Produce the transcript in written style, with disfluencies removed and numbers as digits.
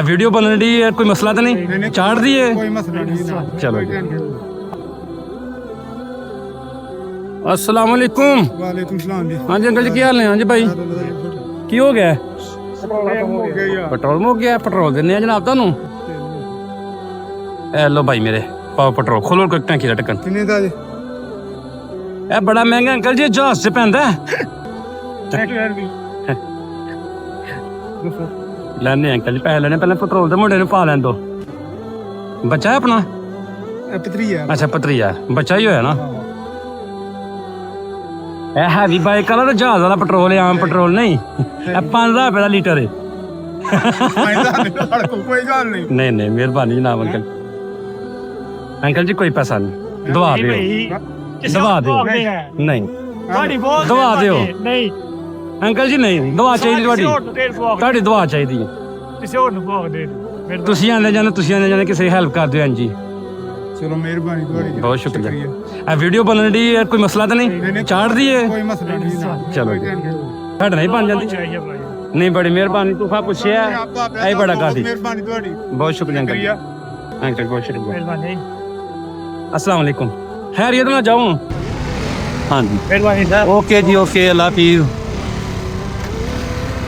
Video बन रही है, कोई मसला तो नहीं? चाट दी है? कोई मसला नहीं। चलो जी। अस्सलाम वालेकुम। वालेकुम सलाम जी। हाँ जी अंकल जी, क्या हाल है? हाँ जी भाई, की हो गया? पेट्रोल मुक गया। पेट्रोल देने हैं जनाब तुहानू। ए लो भाई मेरे, पाओ पेट्रोल। खोलो टैंकी का ढक्कन। किन्ने दा जी? ए बड़ा महंगा अंकल जी, जहाज से पैंदा है। ਲੈਣੇ ਅੰਕਲ ਜੀ, ਪੈਸੇ ਲੈਣੇ, ਪਹਿਲਾਂ ਪੈਟਰੋਲ ਦੇ ਮੁੰਡੇ ਨੂੰ ਪਾ ਲੈਣ ਦੋ। ਬੱਚਾ ਹੈ ਆਪਣਾ? ਪਤਰੀਆ। ਅੱਛਾ ਪਤਰੀਆ, ਬੱਚਾ ਹੀ ਹੋਇਆ ਨਾ। ਇਹ ਹੈਵੀ ਬਾਈਕ ਵਾਲਾ ਤਾਂ ਜਹਾਜ਼ ਵਾਲਾ ਪੈਟਰੋਲ ਹੈ, ਆਮ ਪੈਟਰੋਲ ਨਹੀਂ। ਇਹ 5 ਰੁਪਏ ਦਾ ਲੀਟਰ ਹੈ। ਕੋਈ ਗੱਲ ਨਹੀਂ। ਨਹੀਂ ਨਹੀਂ, ਮਿਹਰਬਾਨੀ ਜਨਾਬ ਅੰਕਲ। ਅੰਕਲ ਜੀ ਕੋਈ ਪੈਸਾ ਨਹੀਂ, ਦਵਾ ਦਿਓ। ਦਵਾ ਦਿਓ। ਨਹੀਂ ਦਵਾ ਦਿਓ ਨਹੀਂ ਅੰਕਲ ਜੀ, ਨਹੀਂ ਦਵਾ ਚਾਹੀਦੀ ਤੁਹਾਡੀ। ਤੁਹਾਡੀ ਦਵਾ ਚਾਹੀਦੀ ਹੈ। ਕਿਸੇ ਹੋਰ ਨੂੰ ਭੋਗ ਦੇ ਤੁਸੀਂ ਆਉਂਦੇ ਜਾਂਦੇ ਕਿਸੇ ਦੀ ਹੈਲਪ ਕਰ ਦਿਓ। ਹਾਂਜੀ ਚਲੋ ਮਿਹਰਬਾਨੀ ਤੁਹਾਡੀ। ਬਹੁਤ ਸ਼ੁਕਰੀਆ। ਇਹ ਵੀਡੀਓ ਬਣ ਰਹੀ ਹੈ, ਕੋਈ ਮਸਲਾ ਤਾਂ ਨਹੀਂ? ਚਾਟ ਦੀ ਹੈ? ਕੋਈ ਮਸਲਾ ਨਹੀਂ। ਚਲੋ ਜੀ, ਤੁਹਾਡਾ ਨਹੀਂ ਬਣ ਜਾਂਦੀ? ਨਹੀਂ, ਬੜੀ ਮਿਹਰਬਾਨੀ। ਤੁਸੀਂ ਪੁੱਛਿਆ ਇਹ ਬੜਾ ਕਾਫੀ। ਮਿਹਰਬਾਨੀ ਤੁਹਾਡੀ। ਬਹੁਤ ਸ਼ੁਕਰੀਆ ਅੰਕਲ। ਅੰਕਲ ਬਹੁਤ ਸ਼ੁਕਰੀਆ। ਮਿਹਰਬਾਨੀ। अस्सलाम वालेकुम। खैरियत में जाऊँ? हाँ जी, ਮਿਹਰਬਾਨੀ ਸਰ। ओके जी, ओके, अल्लाह हाफिज़।